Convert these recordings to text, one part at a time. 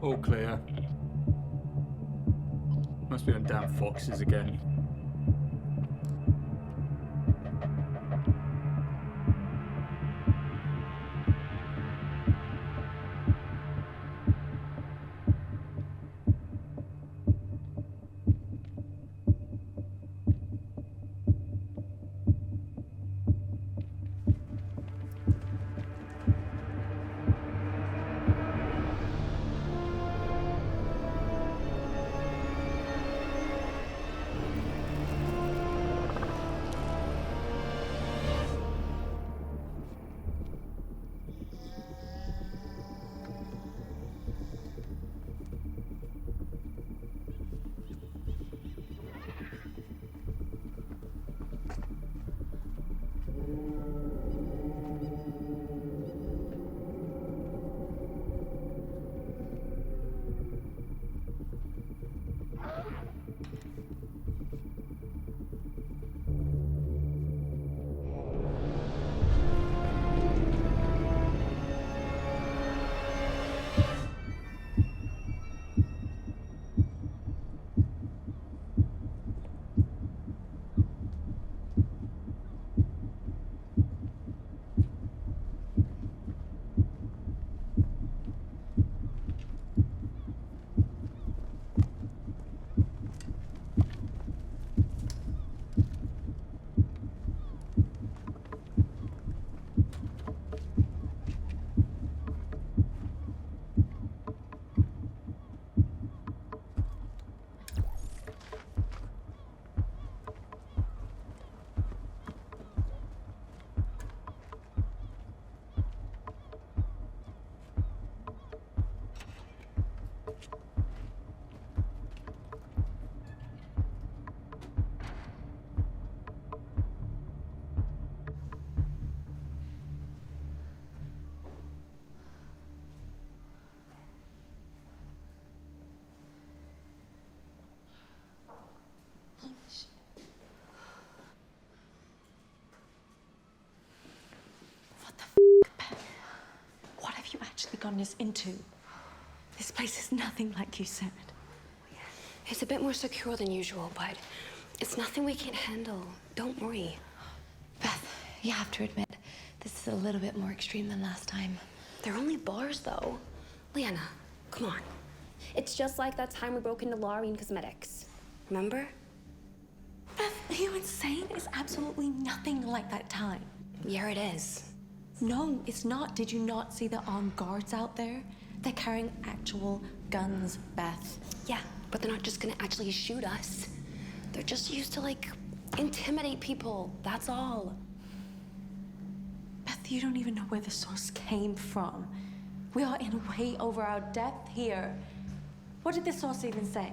All clear. Must be on damn foxes again. What have you actually gotten us into? This place is nothing like you said. It's a bit more secure than usual, but it's nothing we can't handle. Don't worry. Beth, you have to admit, this is a little bit more extreme than last time. They're only bars, though. Leanna, come on. It's just like that time we broke into Laureen Cosmetics. Remember? Beth, are you insane? It's absolutely nothing like that time. Yeah, it is. No, it's not. Did you not see the armed guards out there? They're carrying actual guns, Beth. Yeah, but they're not just gonna actually shoot us. They're just used to, like, intimidate people. That's all. Beth, you don't even know where the source came from. We are in way over our depth here. What did the source even say?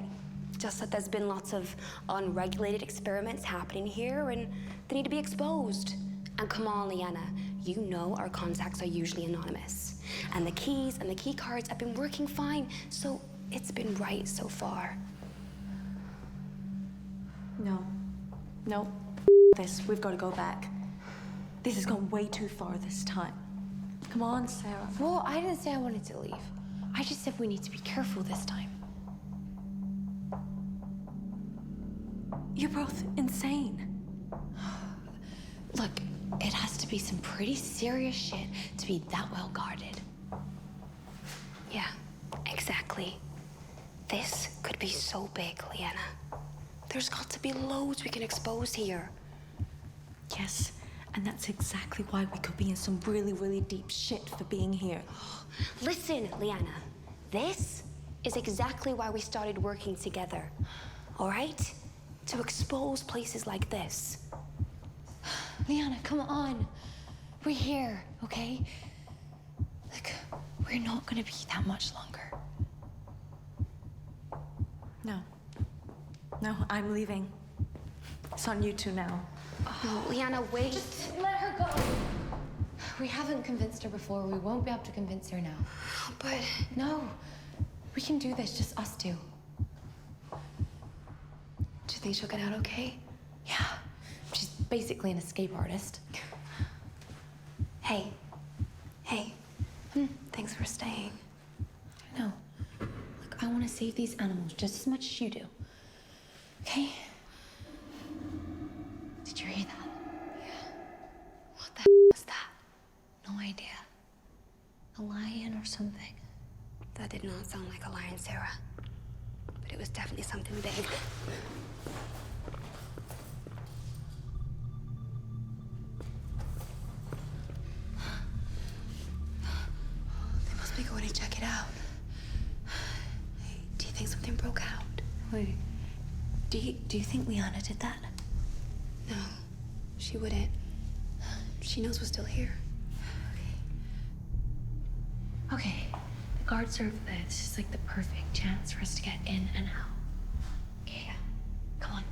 Just that there's been lots of unregulated experiments happening here and they need to be exposed. And come on, Leanna, you know our contacts are usually anonymous. And the keys and the key cards have been working fine, so it's been right so far. No, this. We've got to go back. This has gone way too far this time. Come on, Sarah. Well, I didn't say I wanted to leave. I just said we need to be careful this time. You're both insane. Look, it has to be some pretty serious shit to be that well guarded. Yeah, exactly. This could be so big, Leanna. There's got to be loads we can expose here. Yes, and that's exactly why we could be in some really, really deep shit for being here. Listen, Leanna, this is exactly why we started working together, all right? To expose places like this. Liana, come on. We're here, okay? Look, we're not gonna be that much longer. No, I'm leaving. It's on you two now. Oh, Leanna, wait. Just let her go. We haven't convinced her before. We won't be able to convince her now. But... No, we can do this, just us two. Do you think she'll get out okay? Yeah, she's basically an escape artist. Hey. Thanks for staying. No, want to save these animals just as much as you do. Okay? Did you hear that? Yeah. What the was that? No idea. A lion or something? That did not sound like a lion, Sarah. But it was definitely something big. They must be going to check it out. Do you think something broke out? Wait. Do you think Liana did that? No, she wouldn't. She knows we're still here. Okay. The guards are over there. This is like the perfect chance for us to get in and out. Okay. Come on.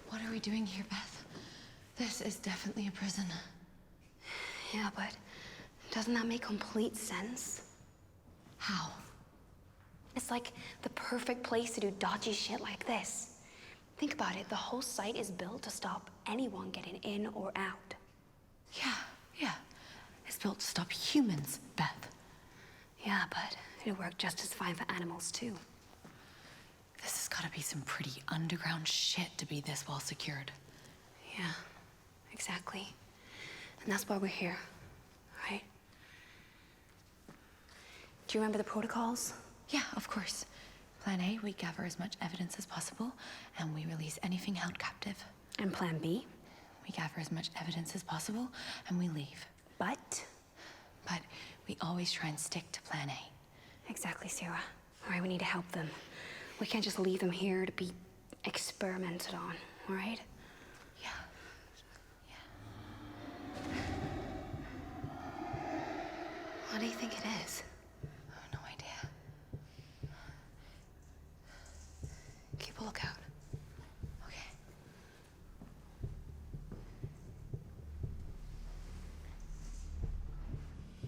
What are we doing here, Beth? This is definitely a prison. Yeah, but doesn't that make complete sense? How? It's like the perfect place to do dodgy shit like this. Think about it, the whole site is built to stop anyone getting in or out. Yeah. It's built to stop humans, Beth. Yeah, but it'll work just as fine for animals too. This has got to be some pretty underground shit to be this well secured. Yeah, exactly. And that's why we're here, right? Do you remember the protocols? Yeah, of course. Plan A, we gather as much evidence as possible, and we release anything held captive. And Plan B? We gather as much evidence as possible, and we leave. But we always try and stick to Plan A. Exactly, Sarah. All right, we need to help them. We can't just leave them here to be experimented on, all right? Yeah. What do you think it is? No idea. Keep a lookout. Okay.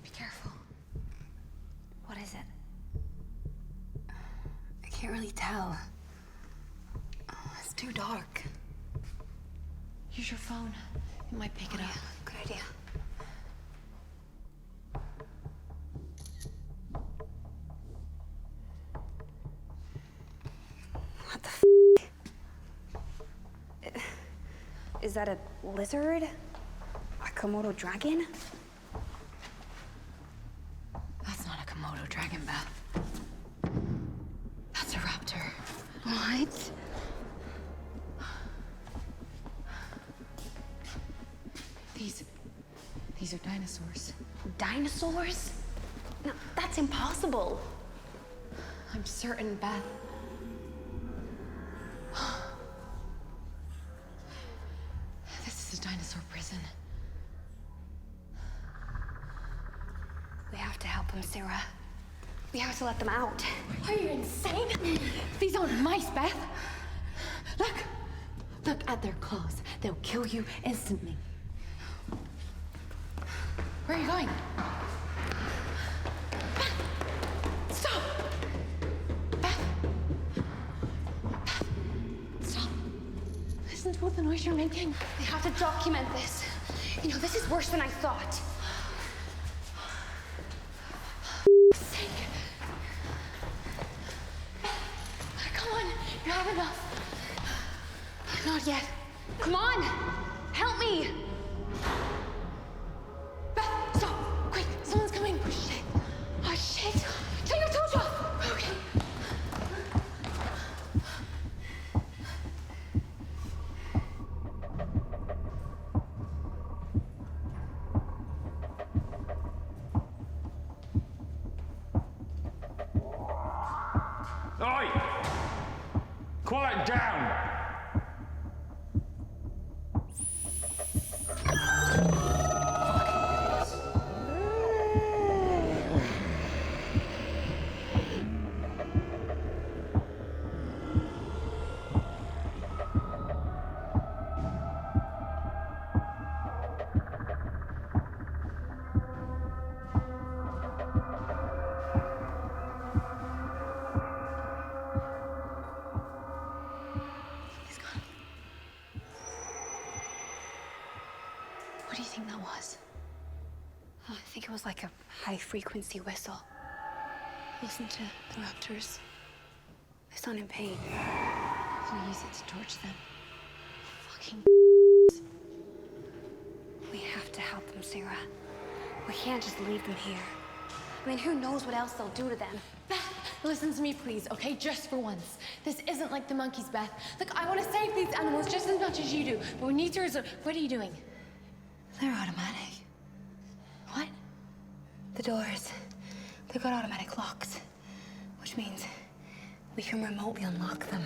Be careful. What is it? I can't really tell. Oh, it's too dark. Use your phone. It might pick it up. Yeah, good idea. Is that a lizard? A Komodo dragon? That's not a Komodo dragon, Beth. That's a raptor. What? These are dinosaurs. Dinosaurs? No, that's impossible. I'm certain, Beth. This is a dinosaur prison. We have to help them, Sarah. We have to let them out. Are you insane? These aren't mice, Beth. Look. Look at their claws. They'll kill you instantly. Where are you going? Beth! Stop! Beth! Beth! Stop. Listen to all the noise you're making. We have to document this. You know, this is worse than I thought. Sake. Come on, you have enough. Not yet. Come on! Help me! Beth, stop! Quick, someone's coming. Oh shit. Oh shit. Take your toes off. Okay. Oi! Quiet down! He's gone. What do you think that was? Oh, I think it was like a high-frequency whistle. Listen to the raptors. They sound in pain. We'll use it to torch them. Fucking We have to help them, Sarah. We can't just leave them here. I mean, who knows what else they'll do to them? Beth, listen to me, please, okay? Just for once. This isn't like the monkeys, Beth. Look, I want to save these animals just as much as you do, but we need to reserve. What are you doing? They're automatic. What? The doors, they've got automatic locks, which means we can remotely unlock them.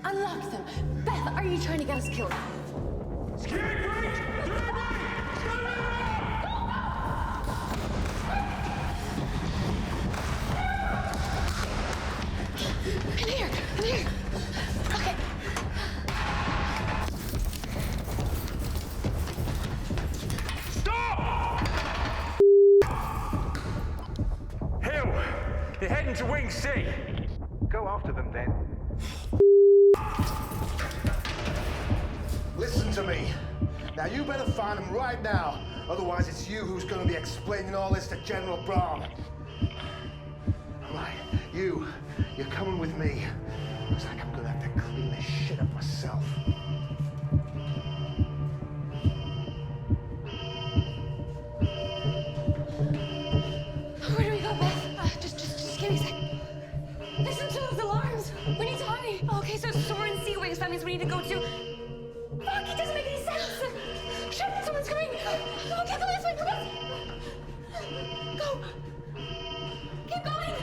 Unlock them! Beth, are you trying to get us killed? In here! In here! Okay. Stop! Hill, you're heading to Wing C. Go after them then. Listen to me. Now you better find them right now. Otherwise it's you who's gonna be explaining all this to General Braun. Right, you're coming with me. Looks like I'm gonna have to clean this shit up myself. Where do we go, Beth? Just give me a sec. Listen to those alarms. We need to hurry. Okay, so Soren Sea Wings, that means we need to go to... Fuck, it doesn't make any sense. Shit, someone's coming. Okay, go this way, come on. Go. Keep going.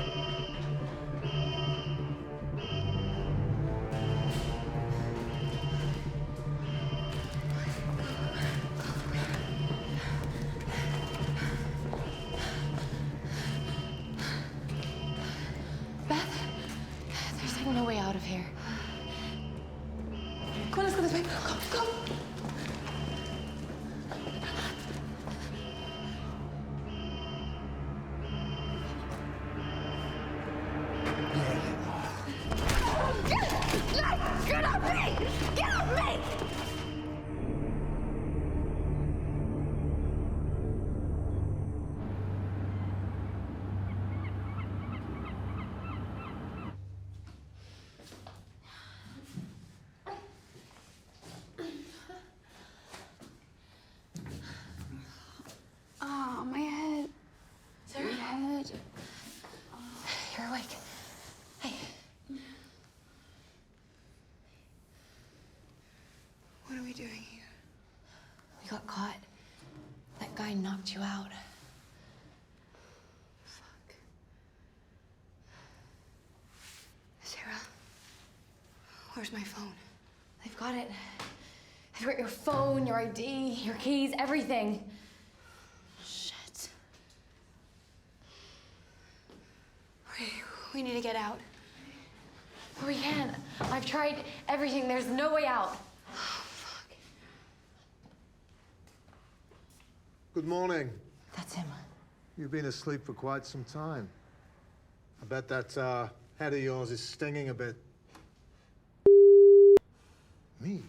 Beth, there's like no way out of here. Come on, let's go this way. Come. Get off me! Get off me! knocked you out. Sarah, where's my phone? They've got it. They've got your phone, your ID, your keys, everything. Shit. Okay, we need to get out. We can't. I've tried everything. There's no way out. Good morning. That's him. You've been asleep for quite some time. I bet that head of yours is stinging a bit. Me?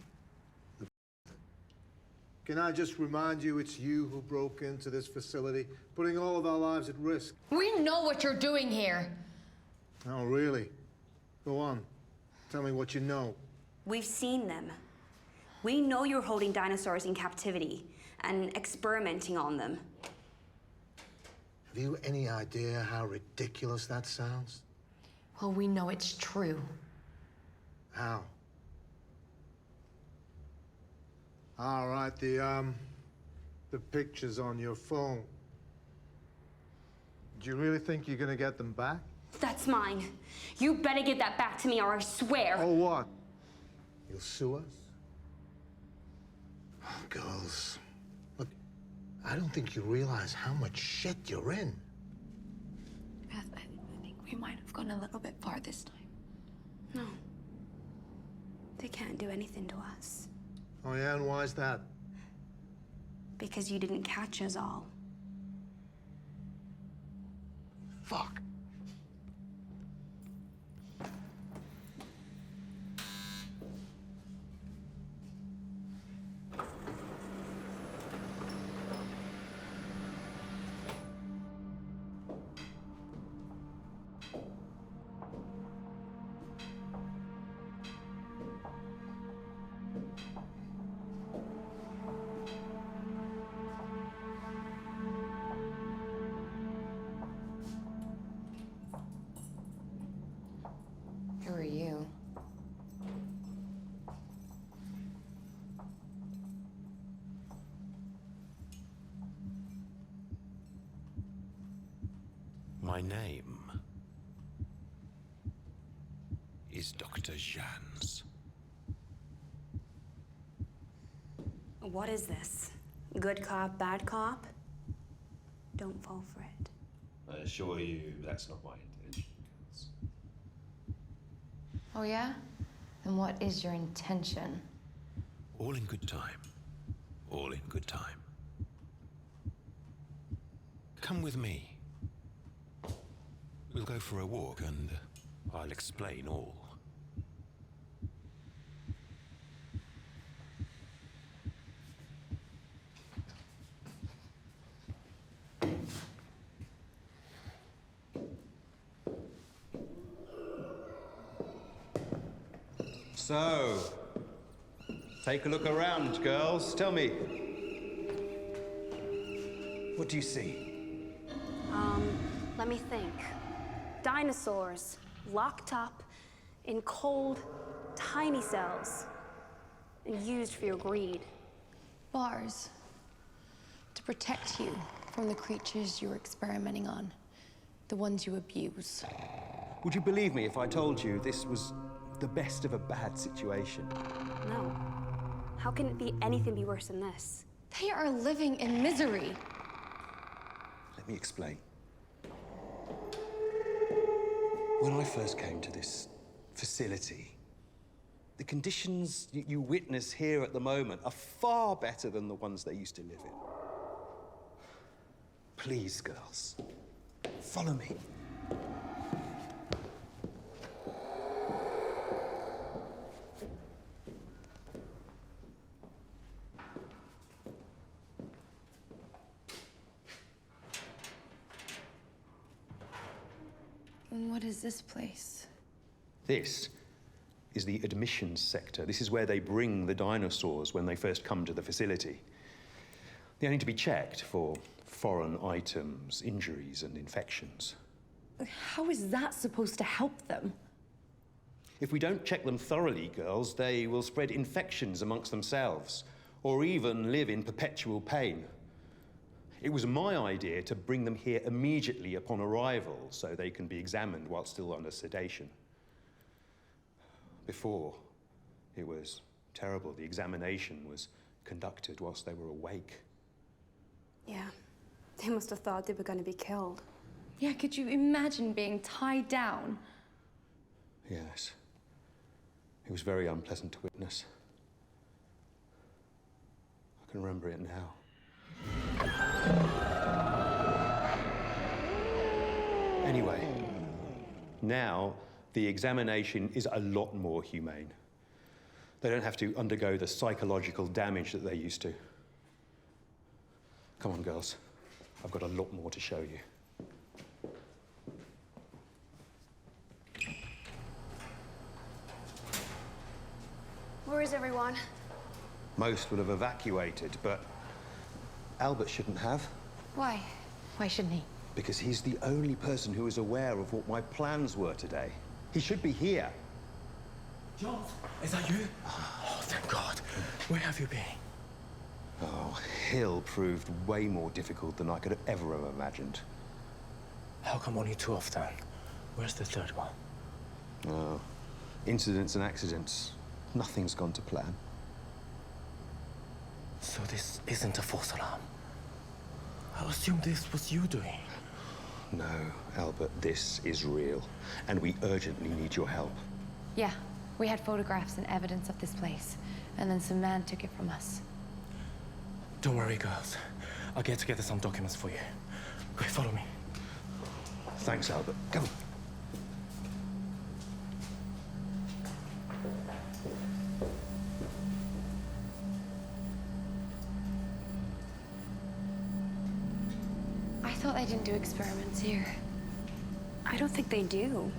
Can I just remind you it's you who broke into this facility, putting all of our lives at risk? We know what you're doing here. Oh, really? Go on. Tell me what you know. We've seen them. We know you're holding dinosaurs in captivity and experimenting on them. Have you any idea how ridiculous that sounds? Well, we know it's true. How? All right, the pictures on your phone. Do you really think you're gonna get them back? That's mine. You better give that back to me or I swear. Or what? You'll sue us? Oh, girls, look, I don't think you realize how much shit you're in. Beth, I think we might have gone a little bit far this time. No. They can't do anything to us. Oh, yeah, and why's that? Because you didn't catch us all. Fuck. Who are you? My name is Dr. Jans. What is this? Good cop, bad cop? Don't fall for it. I assure you that's not my intention. Oh, yeah? And what is your intention? All in good time. All in good time. Come with me. We'll go for a walk and I'll explain all. So, take a look around, girls. Tell me, what do you see? Let me think. Dinosaurs, locked up in cold, tiny cells, and used for your greed. Bars. To protect you from the creatures you're experimenting on. The ones you abuse. Would you believe me if I told you this was the best of a bad situation? No. How can it be anything be worse than this? They are living in misery. Let me explain. When I first came to this facility, the conditions you witness here at the moment are far better than the ones they used to live in. Please, girls, follow me. And what is this place? This is the admissions sector. This is where they bring the dinosaurs when they first come to the facility. They need to be checked for foreign items, injuries, and infections. How is that supposed to help them? If we don't check them thoroughly, girls, they will spread infections amongst themselves, or even live in perpetual pain. It was my idea to bring them here immediately upon arrival so they can be examined while still under sedation. Before, it was terrible. The examination was conducted whilst they were awake. Yeah, they must have thought they were going to be killed. Yeah, could you imagine being tied down? Yes. It was very unpleasant to witness. I can remember it now. Anyway, now the examination is a lot more humane. They don't have to undergo the psychological damage that they used to. Come on, girls. I've got a lot more to show you. Where is everyone? Most would have evacuated, but Albert shouldn't have, Why? Why shouldn't he? because he's the only person who is aware of what my plans were today. He should be here. John, is that you? Oh, thank God. Where have you been? Oh, Hill proved way more difficult than I could have ever have imagined. How come only 2 of them? Where's the 3rd one? Oh, incidents and accidents. Nothing's gone to plan. So this isn't a false alarm. I assumed this was you doing. No, Albert, this is real. And we urgently need your help. Yeah, we had photographs and evidence of this place. And then some man took it from us. Don't worry, girls. I'll get together some documents for you. Quick, follow me. Thanks, Albert. Come on. I thought they didn't do experiments here. I don't think they do.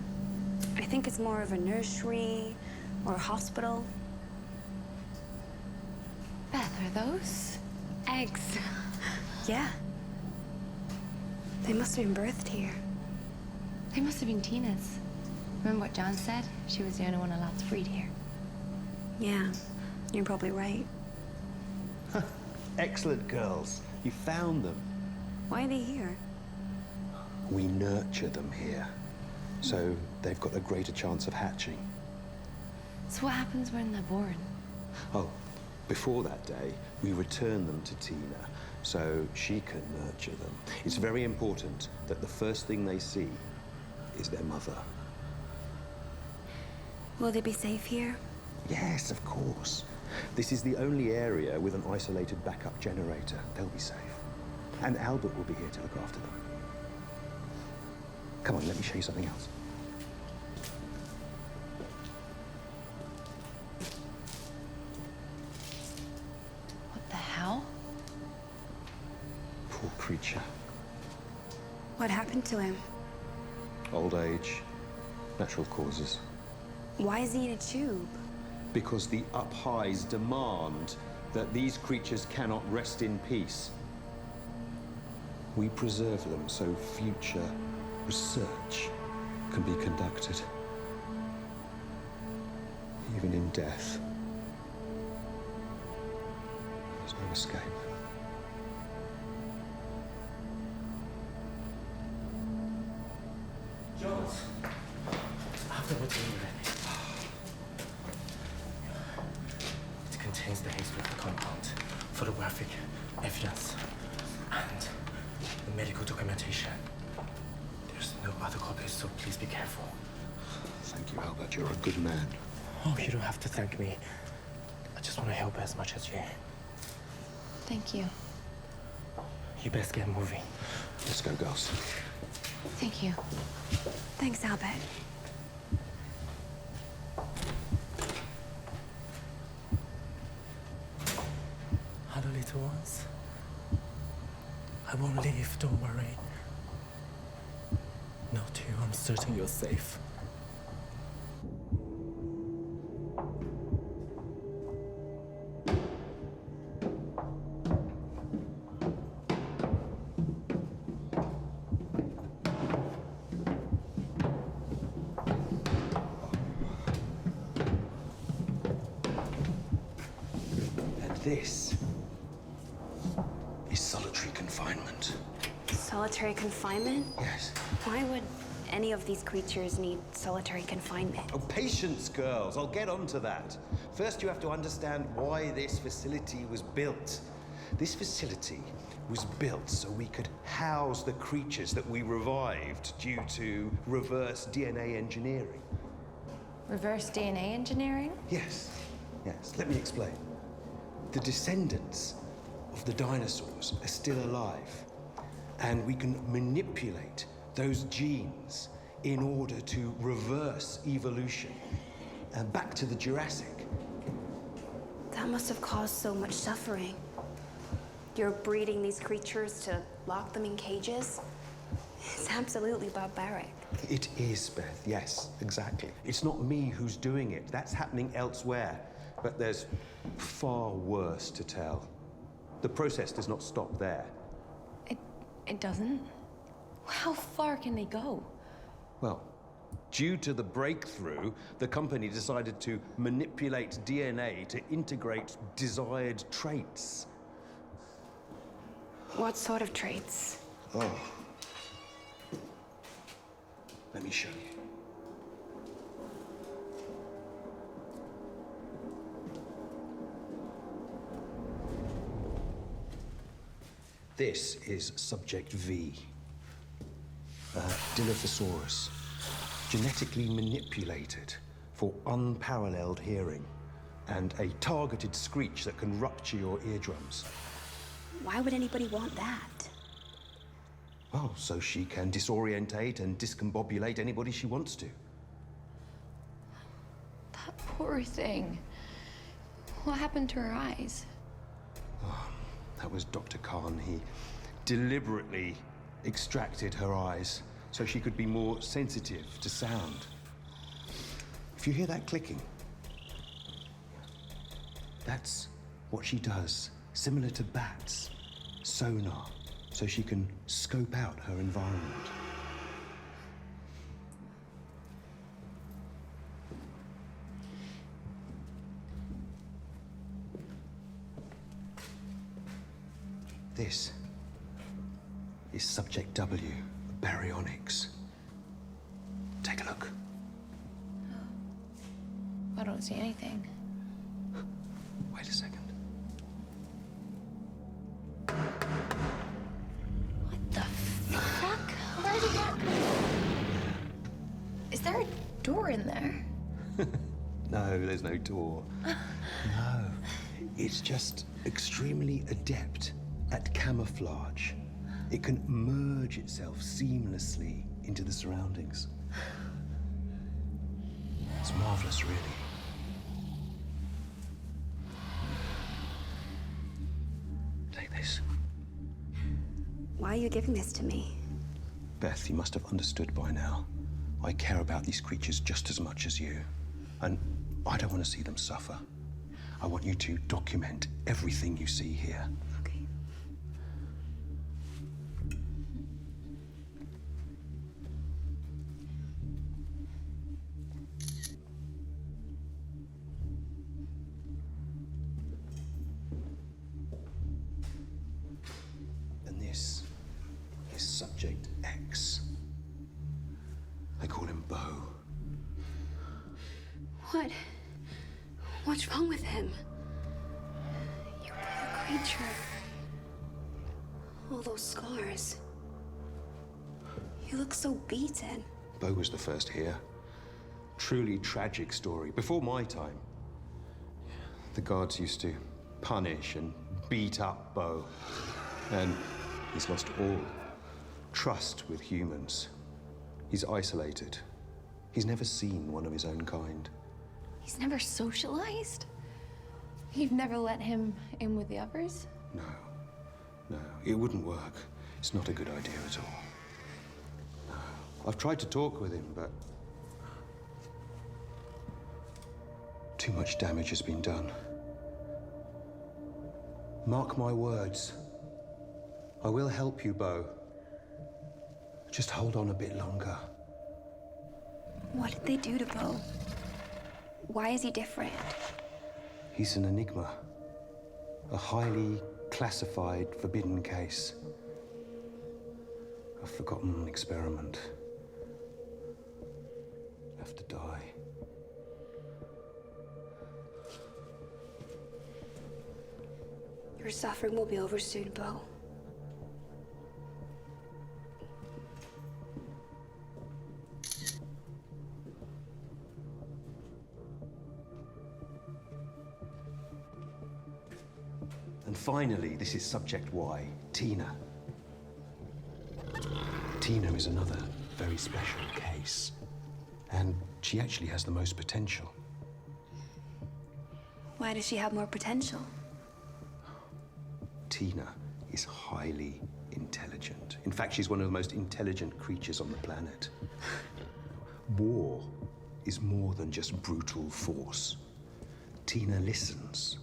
I think it's more of a nursery or a hospital. Beth, are those? Eggs. Yeah. They must have been birthed here. They must have been Tina's. Remember what John said? She was the only one allowed to breed here. Yeah, you're probably right. Excellent, girls. You found them. Why are they here? We nurture them here, so they've got a greater chance of hatching. So what happens when they're born? Oh, before that day, we return them to Tina, so she can nurture them. It's very important that the first thing they see is their mother. Will they be safe here? Yes, of course. This is the only area with an isolated backup generator. They'll be safe. And Albert will be here to look after them. Come on, let me show you something else. What the hell? Poor creature. What happened to him? Old age, natural causes. Why is he in a tube? Because the Up-Highs demand that these creatures cannot rest in peace. We preserve them so future research can be conducted. Even in death, there's no escape. Jones, after what's in it. It contains the history of the compound, photographic evidence, and the medical documentation. There's no other copies, so please be careful. Thank you, Albert. You're a good man. Oh, you don't have to thank me. I just want to help as much as you. Thank you. You best get moving. Let's go, girls. Thank you. Thanks, Albert. Hello, little ones. I won't leave, don't worry. Not you, I'm certain you're safe. And this is solitary. solitary confinement. Solitary confinement? Yes. Why would any of these creatures need solitary confinement? Oh, patience, girls. I'll get on to that. First, you have to understand why this facility was built. This facility was built so we could house the creatures that we revived due to reverse DNA engineering. Reverse DNA engineering? Yes, yes. Let me explain. The descendants of the dinosaurs are still alive, and we can manipulate those genes in order to reverse evolution back to the Jurassic. That must have caused so much suffering. You're breeding these creatures to lock them in cages? It's absolutely barbaric. It is, Beth, yes, exactly. It's not me who's doing it. That's happening elsewhere. But there's far worse to tell. The process does not stop there. It doesn't? How far can they go? Well, due to the breakthrough, the company decided to manipulate DNA to integrate desired traits. What sort of traits? Oh. Let me show you. This is Subject V, Dilophosaurus, genetically manipulated for unparalleled hearing and a targeted screech that can rupture your eardrums. Why would anybody want that? Well, so she can disorientate and discombobulate anybody she wants to. That poor thing. What happened to her eyes? That was Dr. Khan. He deliberately extracted her eyes so she could be more sensitive to sound. If you hear that clicking, that's what she does, similar to bats, sonar, so she can scope out her environment. This is Subject W, Baryonyx. Take a look. I don't see anything. Wait a second. What the fuck? Where did that come? Is there a door in there? No, there's no door. No, it's just extremely adept at camouflage. It can merge itself seamlessly into the surroundings. It's marvelous, really. Take this. Why are you giving this to me? Beth, you must have understood by now. I care about these creatures just as much as you. And I don't want to see them suffer. I want you to document everything you see here. Okay. And this is Subject X. They call him Bo. What? What's wrong with him? You poor creature. All those scars. You look so beaten. Bo was the first here. Truly tragic story. Before my time, the gods used to punish and beat up Bo. And he's lost all trust with humans. He's isolated. He's never seen one of his own kind. He's never socialized? You've never let him in with the others? No. No, it wouldn't work. It's not a good idea at all. No. I've tried to talk with him, but too much damage has been done. Mark my words. I will help you, Bo. Just hold on a bit longer. What did they do to Bo? Why is he different? He's an enigma. A highly classified, forbidden case. A forgotten experiment. Left to die. Your suffering will be over soon, Bo. And finally, this is subject Y, Tina. Tina is another very special case. And she actually has the most potential. Why does she have more potential? Tina is highly intelligent. In fact, she's one of the most intelligent creatures on the planet. War is more than just brutal force. Tina listens,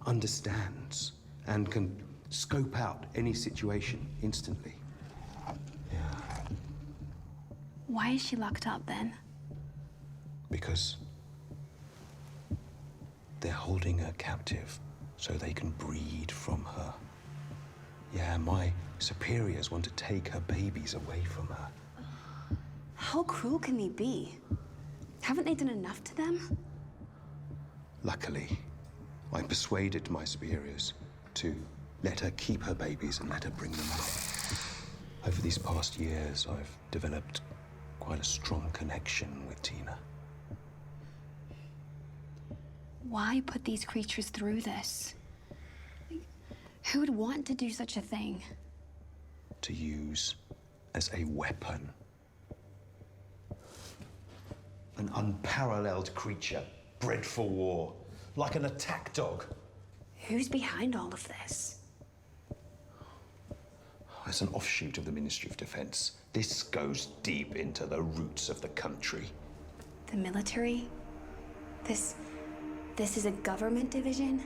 understands, and can scope out any situation instantly. Why is she locked up then? Because they're holding her captive so they can breed from her. Yeah, my superiors want to take her babies away from her. How cruel can they be? Haven't they done enough to them? Luckily, I persuaded my superiors to let her keep her babies and let her bring them up. Over these past years, I've developed quite a strong connection with Tina. Why put these creatures through this? Who would want to do such a thing? To use as a weapon. An unparalleled creature, bred for war, like an attack dog. Who's behind all of this? As an offshoot of the Ministry of Defense, this goes deep into the roots of the country. The military? This is a government division?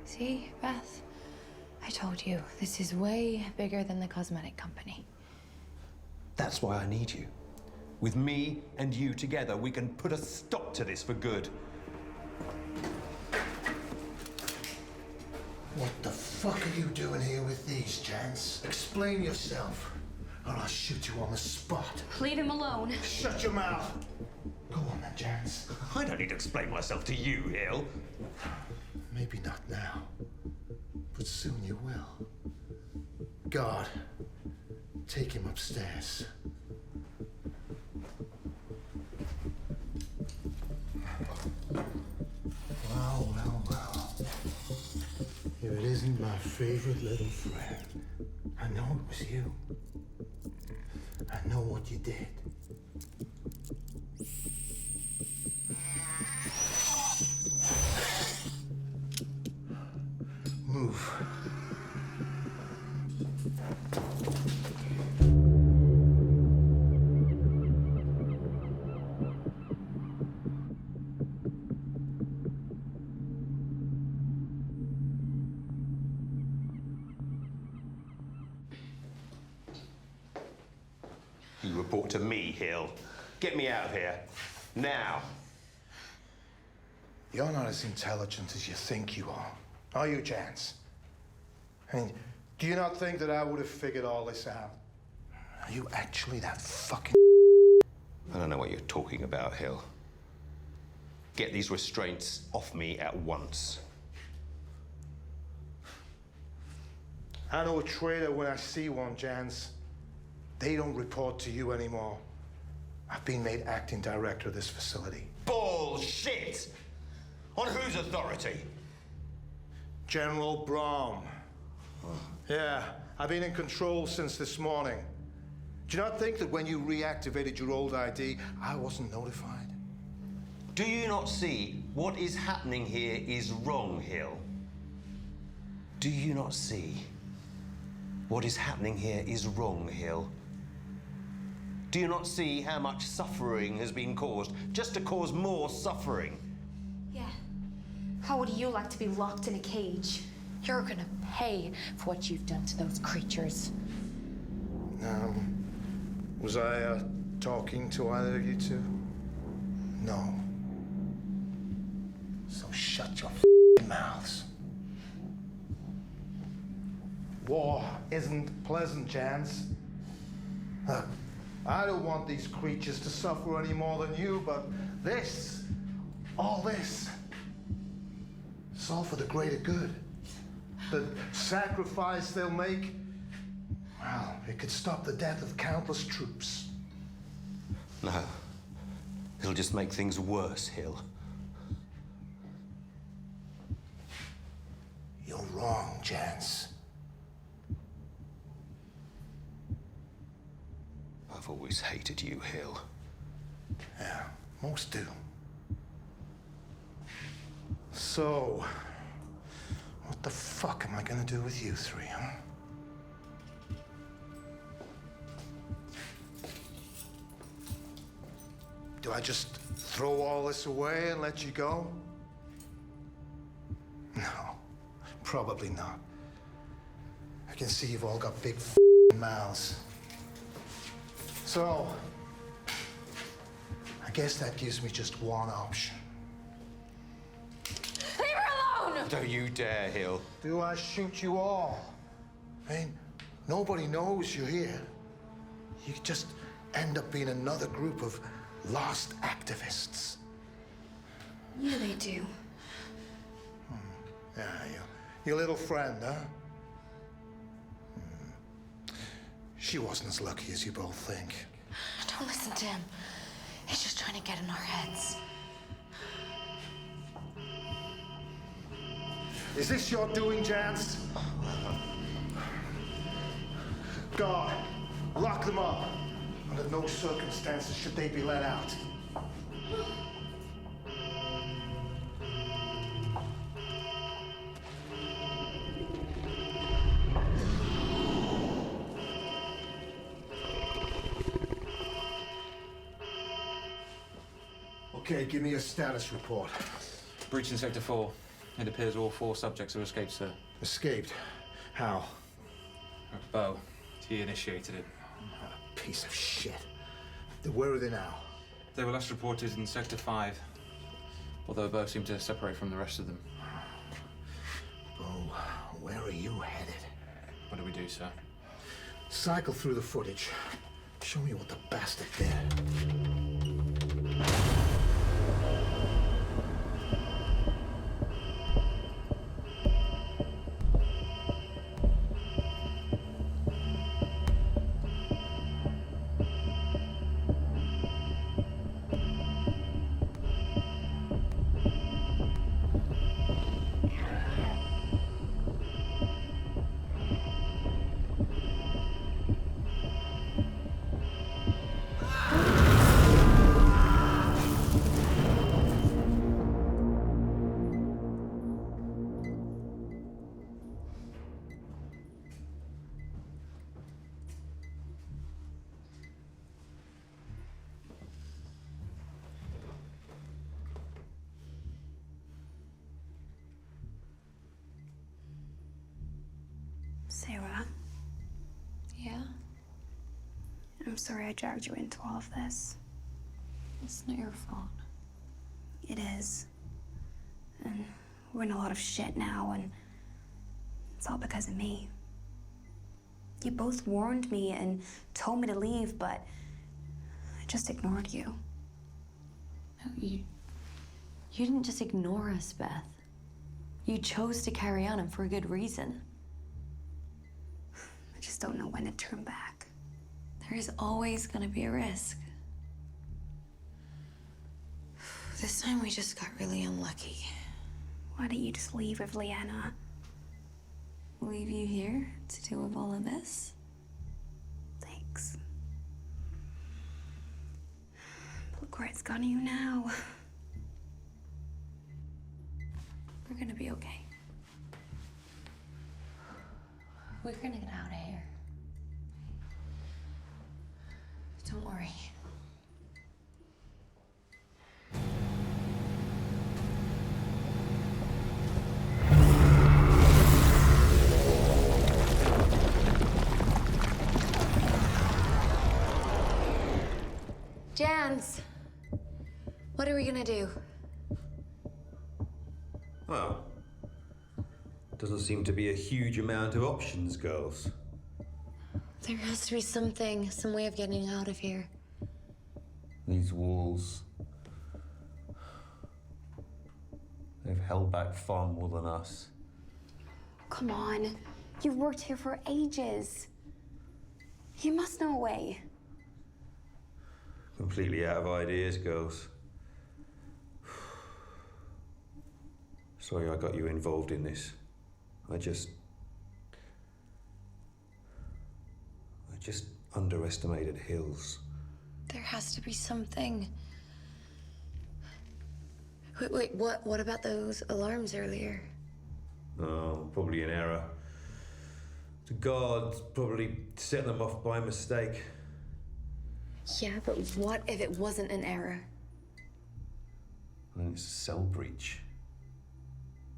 See, Beth? I told you, this is way bigger than the cosmetic company. That's why I need you. With me and you together, we can put a stop to this for good. What the fuck are you doing here with these, gents? Explain yourself, or I'll shoot you on the spot. Leave him alone. Shut your mouth. Go on then, gents. I don't need to explain myself to you, Hill. Maybe not now, but soon you will. Guard, take him upstairs. Well. If it isn't my favorite little friend, I know it was you. I know what you did. Move. You report to me, Hill. Get me out of here. Now. You're not as intelligent as you think you are you, Jans? I mean, do you not think that I would have figured all this out? Are you actually that fucking... I don't know what you're talking about, Hill. Get these restraints off me at once. I know a traitor when I see one, Jans. They don't report to you anymore. I've been made acting director of this facility. Bullshit! On whose authority? General Brahm. Yeah, I've been in control since this morning. Do you not think that when you reactivated your old ID, I wasn't notified? Do you not see what is happening here is wrong, Hill? Do you not see what is happening here is wrong, Hill? Do you not see how much suffering has been caused just to cause more suffering? Yeah. How would you like to be locked in a cage? You're gonna pay for what you've done to those creatures. Was I talking to either of you two? No. So shut your mouths. War isn't pleasant, Jans. Look, I don't want these creatures to suffer any more than you, but this, all this, it's all for the greater good. The sacrifice they'll make, well, it could stop the death of countless troops. No. It'll just make things worse, Hill. You're wrong, Jans. I've always hated you, Hill. Yeah, most do. So, what the fuck am I gonna do with you three, huh? Do I just throw all this away and let you go? No, probably not. I can see you've all got big mouths. So, I guess that gives me just one option. Leave her alone! Don't you dare, Hill. Do I shoot you all? I mean, nobody knows you're here. You could just end up being another group of lost activists. Yeah, they do. Yeah, your little friend, huh? She wasn't as lucky as you both think. Don't listen to him. He's just trying to get in our heads. Is this your doing, Jans? God, lock them up. Under no circumstances should they be let out. Okay, give me a status report. Breach in Sector 4. It appears all 4 subjects have escaped, sir. Escaped? How? Bo. He initiated it. Piece of shit. Where are they now? They were last reported in Sector 5, although Bo seemed to separate from the rest of them. Bo, where are you headed? What do we do, sir? Cycle through the footage. Show me what the bastard did. Sarah, Yeah? I'm sorry I dragged you into all of this. It's not your fault. It is. And we're in a lot of shit now, and it's all because of me. You both warned me and told me to leave, but I just ignored you. No, you didn't just ignore us, Beth. You chose to carry on, and for a good reason. I just don't know when to turn back. There is always gonna be a risk. This time we just got really unlucky. Why don't you just leave with Leanna? Leave you here to deal with all of this? Thanks. Look where it's gotten you now. We're gonna be okay. We're gonna get out of here. Don't worry. Jans, what are we gonna do? Well, Doesn't seem to be a huge amount of options, girls. There has to be something, some way of getting out of here. These walls. They've held back far more than us. Come on. You've worked here for ages. You must know a way. Completely out of ideas, girls. Sorry I got you involved in this. I just underestimated Hills. There has to be something. Wait, what about those alarms earlier? Oh, probably an error. The guards probably set them off by mistake. Yeah, but what if it wasn't an error? And it's a cell breach.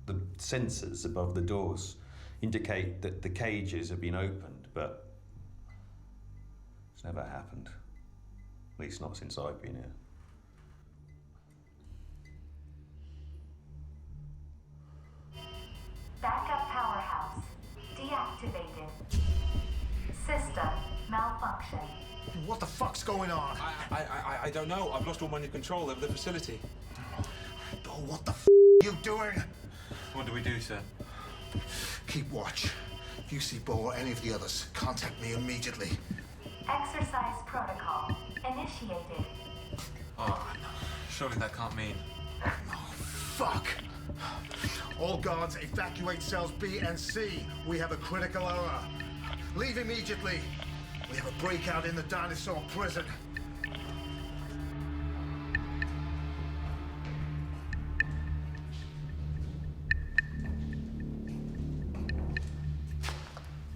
The sensors above the doors indicate that the cages have been opened, but it's never happened. At least not since I've been here. Backup powerhouse deactivated. System malfunction. What the fuck's going on? I don't know. I've lost all my control over the facility. Oh, what the are you doing? What do we do, sir? Keep watch. If you see Bo or any of the others, contact me immediately. Exercise protocol initiated. Oh, no. Surely that can't mean... Oh, fuck. All guards evacuate cells B and C. We have a critical error. Leave immediately. We have a breakout in the dinosaur prison.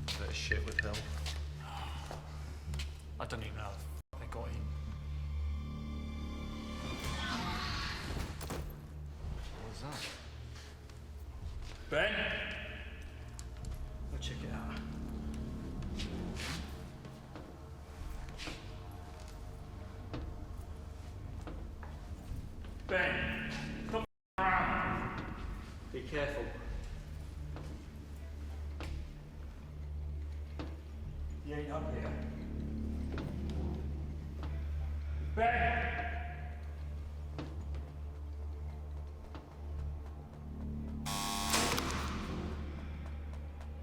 Bit of shit with Hill. I don't even know how they got him. What was that? Ben? Go check it out. Ben, stop around. Be careful. You ain't up here. Ben!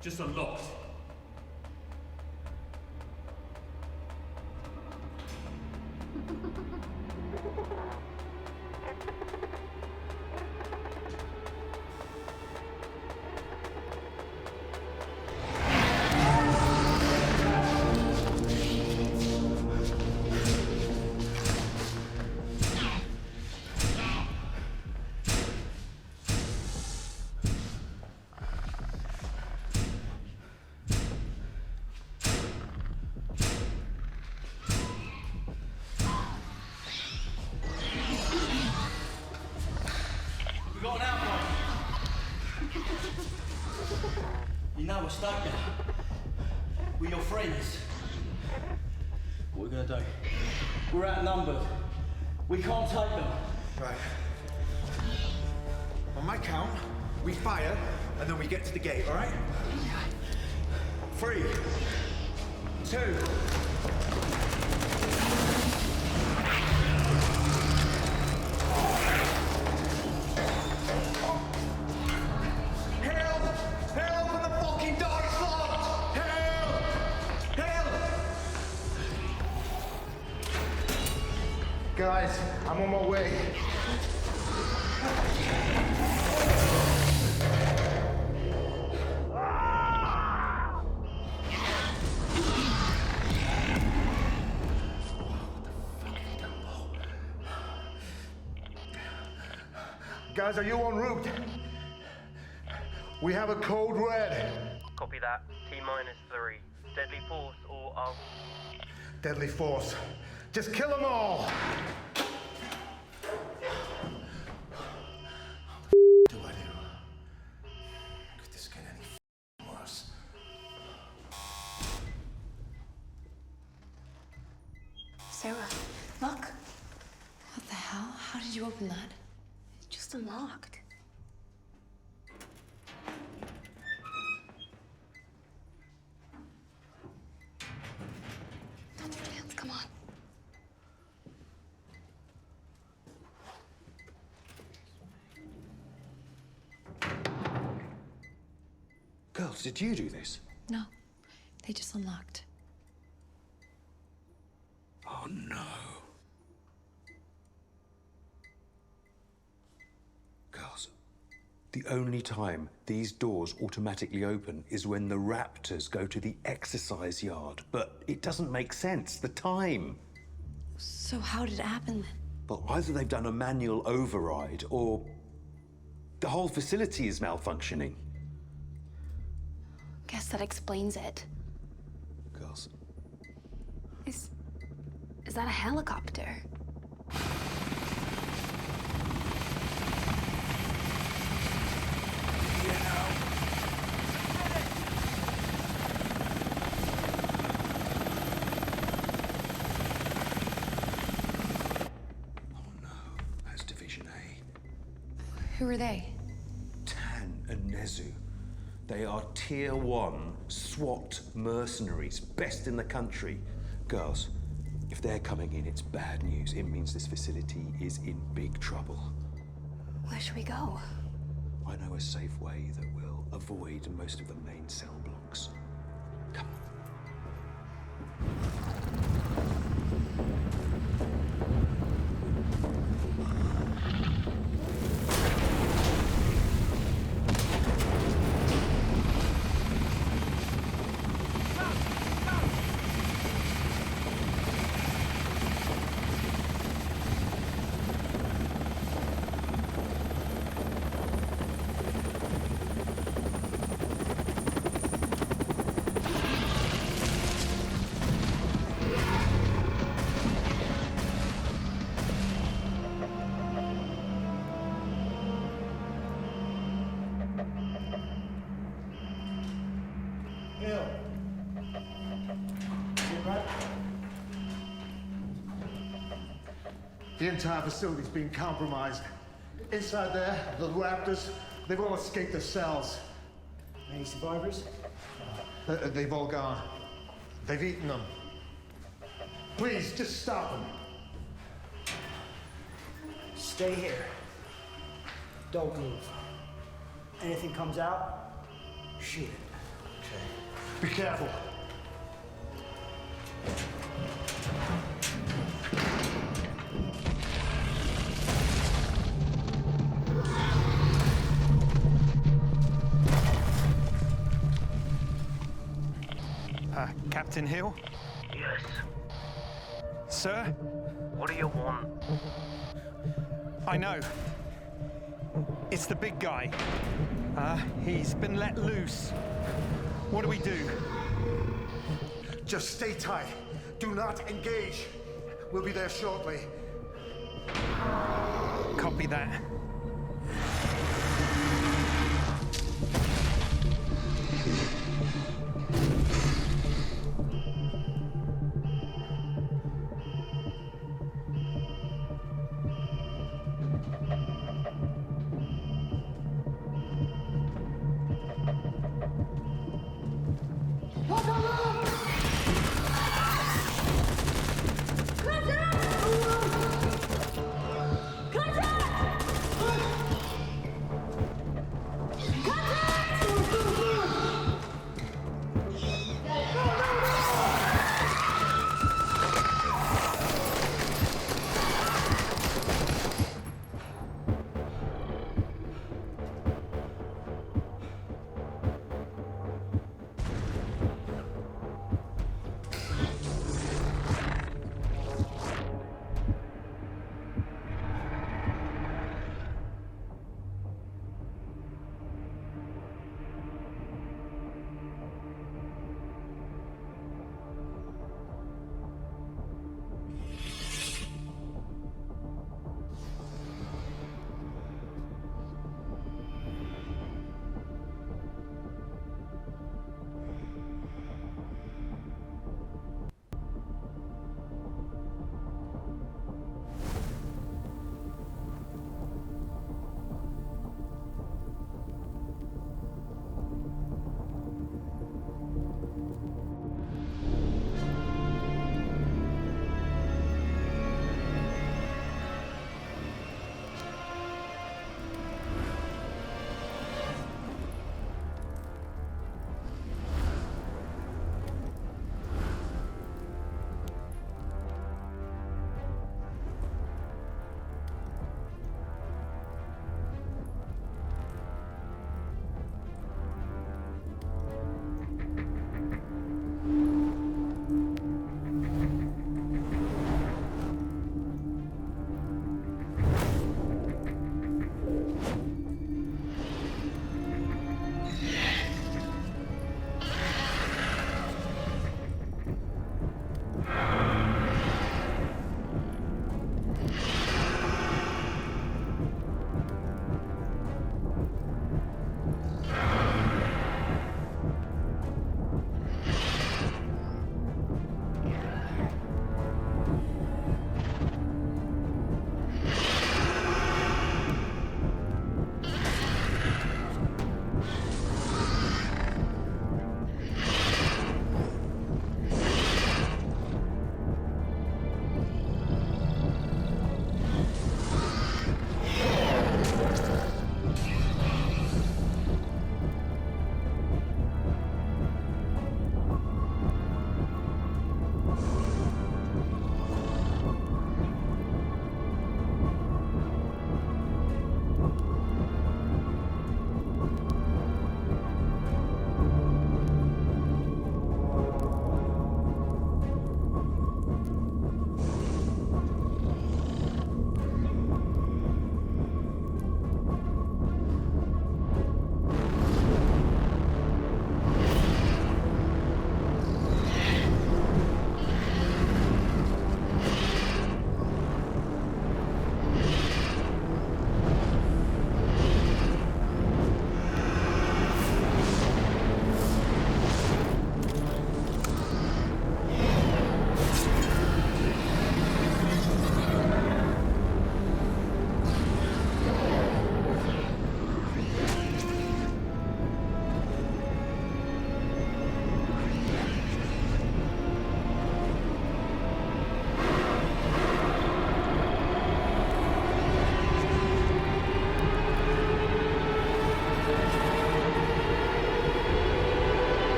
Just unlocked. We got an outbreak. You know we're stuck now. We're your friends. What are we gonna do? We're outnumbered. We can't take them. Right. On my count, we fire, and then we get to the gate, all right? 3, 2. Guys, I'm on my way. Guys, are you en route? We have a code red. Copy that. T-3. Deadly force or Deadly force. Just kill them all! What do I do? Could this get any worse? Sarah, look. What the hell? How did you open that? Just unlocked. Girls, did you do this? No, they just unlocked. Oh no. Girls, the only time these doors automatically open is when the raptors go to the exercise yard. But it doesn't make sense, the time. So how did it happen then? Well, either they've done a manual override or the whole facility is malfunctioning. Guess that explains it. Girls. Is that a helicopter? That's Division A. Who are they? Tan and Nezu. They are Tier 1 SWAT mercenaries, best in the country. Girls, if they're coming in, it's bad news. It means this facility is in big trouble. Where should we go? I know a safe way that will avoid most of the main cell blocks. Come Hill. The entire facility's been compromised. Inside there, the raptors, they've all escaped their cells. Any survivors? They've all gone. They've eaten them. Please, just stop them. Stay here. Don't move. Anything comes out, shoot it. Be careful. Captain Hill? Yes. Sir? What do you want? I know. It's the big guy. He's been let loose. What do we do? Just stay tight. Do not engage. We'll be there shortly. Copy that.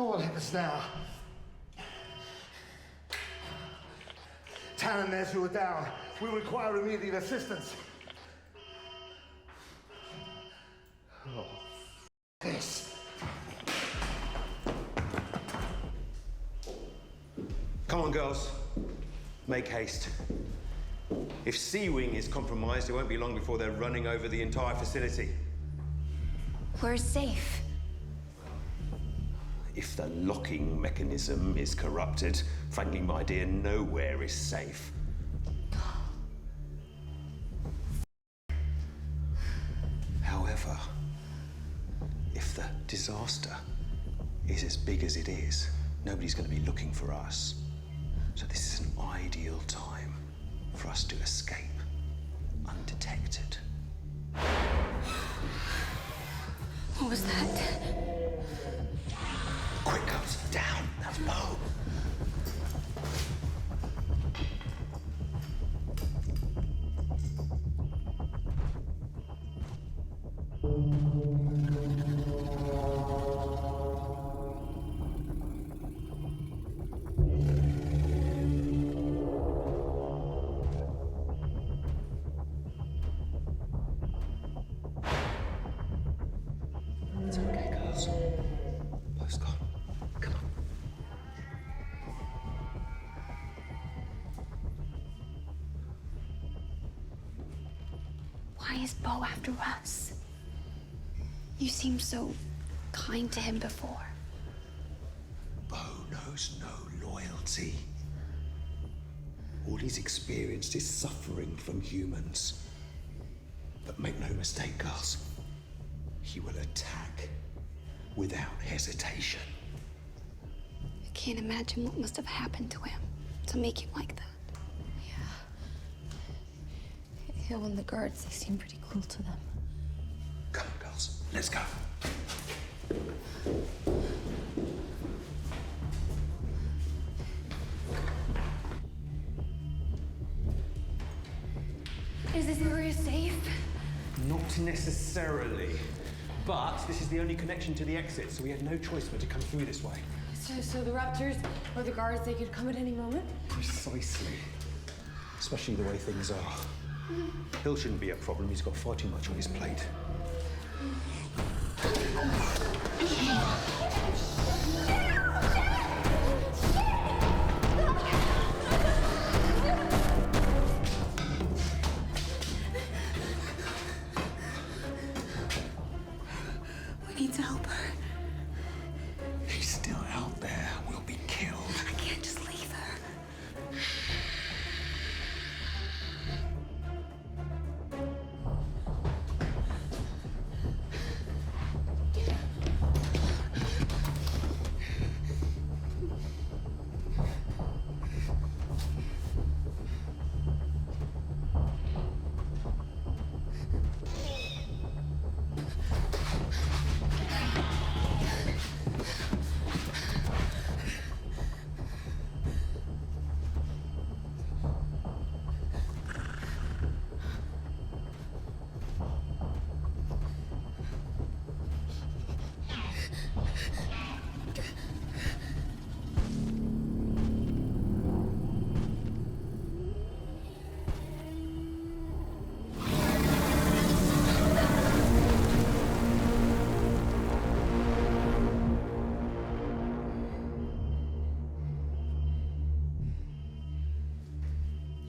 Oh, what happens now? Tan and Nezru are down. We require immediate assistance. Oh, this. Come on, girls. Make haste. If C-Wing is compromised, it won't be long before they're running over the entire facility. Where's safe? If the locking mechanism is corrupted, frankly, my dear, nowhere is safe. However, if the disaster is as big as it is, nobody's going to be looking for us. So this is an ideal time for us to escape undetected. What was that? Quick, girls, down. That's Bo. It's okay, girls. Bo's gone. Come on. Why is Bo after us? You seemed so kind to him before. Bo knows no loyalty. All he's experienced is suffering from humans. But make no mistake, girls. He will attack without hesitation. I can't imagine what must have happened to him to make him like that. Hill and the guards, they seem pretty cruel to them. Come on, girls. Let's go. Is this area safe? Not necessarily. But this is the only connection to the exit, so we had no choice but to come through this way. So the Raptors or the guards, they could come at any moment? Precisely. Especially the way things are. Hill shouldn't be a problem. He's got far too much on his plate. We need to help her. He's still out there. We'll be killed. I can't just leave her.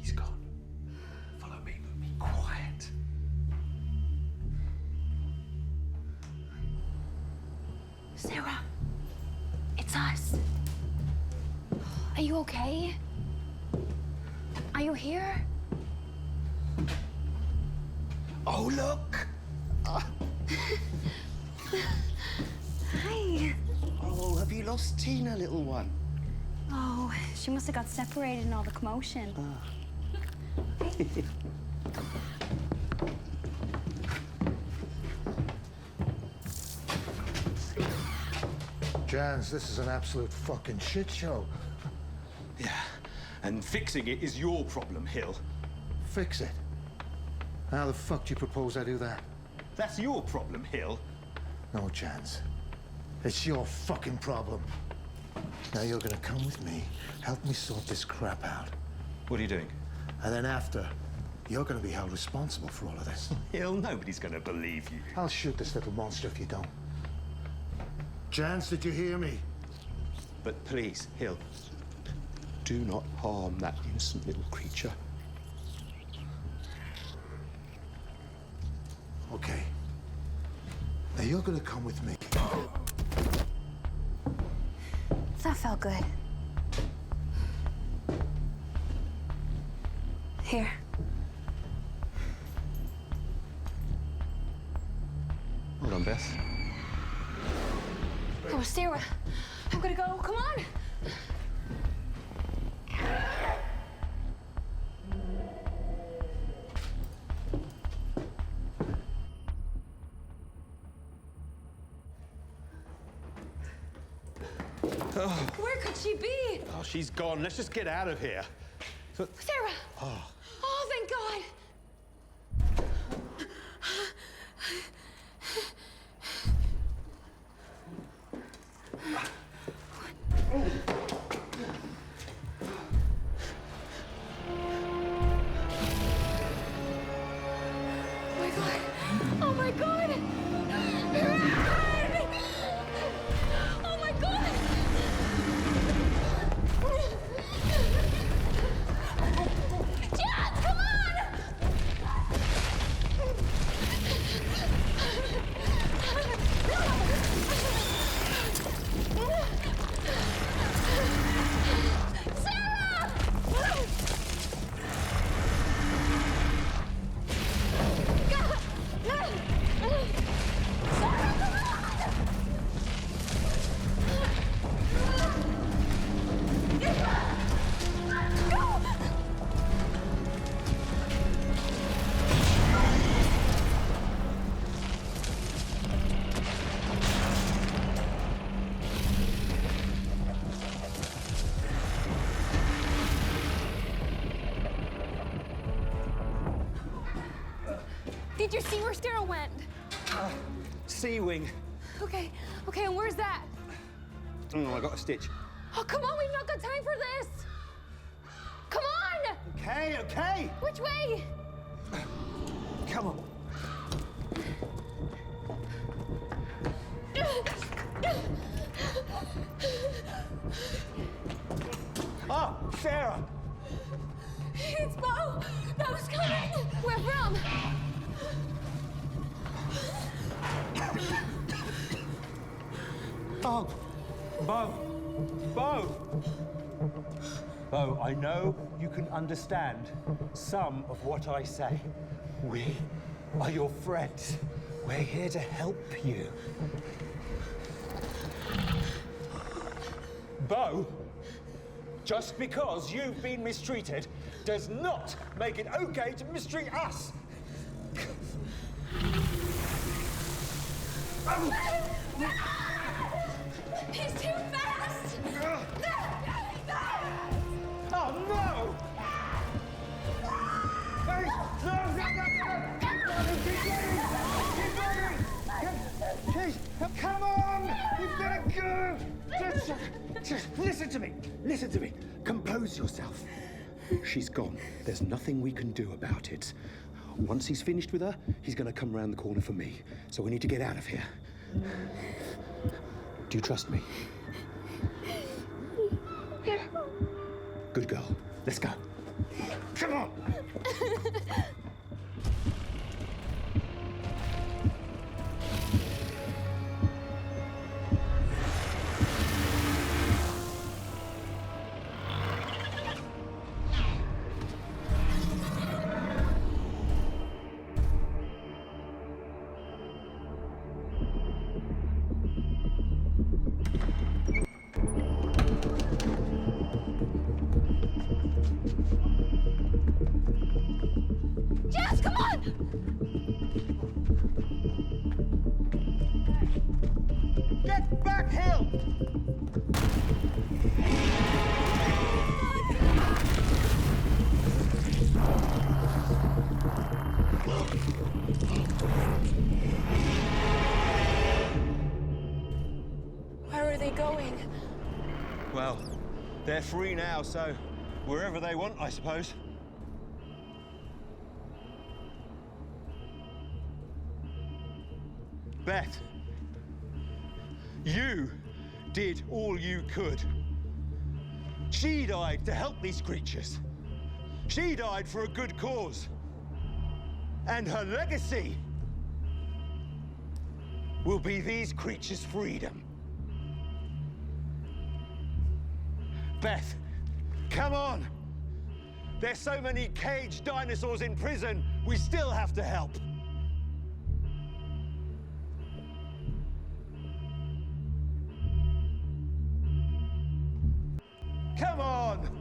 He's gone. Follow me, but be quiet. Sarah, it's us. Are you okay? Are you here? Oh, look! Hi. Oh, have you lost Tina, little one? Oh, she must have got separated in all the commotion. Jans, this is an absolute fucking shit show. Yeah, and fixing it is your problem, Hill. Fix it? How the fuck do you propose I do that? That's your problem, Hill. No, Jans. It's your fucking problem. Now you're gonna come with me, help me sort this crap out. What are you doing? And then after, you're gonna be held responsible for all of this. Hill, nobody's gonna believe you. I'll shoot this little monster if you don't. Jans, did you hear me? But please, Hill, do not harm that innocent little creature. Okay. Now you're gonna come with me. That felt good. Here. Hold on, Beth. Oh, Sarah, I'm gonna go. Come on. Where could she be? Oh, she's gone. Let's just get out of here. Sarah! Oh, thank God! Oh my God! Run! Oh my God! Jans, come on! Did you see where Sarah went? C-wing. Okay, and where's that? Oh, I got a stitch. Oh, come on, we've not got time for this! Come on! Okay. Which way? Come on. Oh, Sarah! It's Bo! Bo's coming! Where from? Bo, I know you can understand some of what I say. We are your friends. We're here to help you. Bo, just because you've been mistreated does not make it okay to mistreat us. He's too fast! Oh, no! Hey, no! Come on! You've got to go! Just listen to me. Listen to me. Compose yourself. She's gone. There's nothing we can do about it. Once he's finished with her, he's going to come round the corner for me. So we need to get out of here. Do you trust me? Good girl. Let's go. Come on! Jess, come on! Get back, Hill! Where are they going? Well, they're free now, so wherever they want, I suppose. Beth, you did all you could. She died to help these creatures. She died for a good cause. And her legacy will be these creatures' freedom. Beth, come on! There's so many caged dinosaurs in prison, we still have to help. Come on!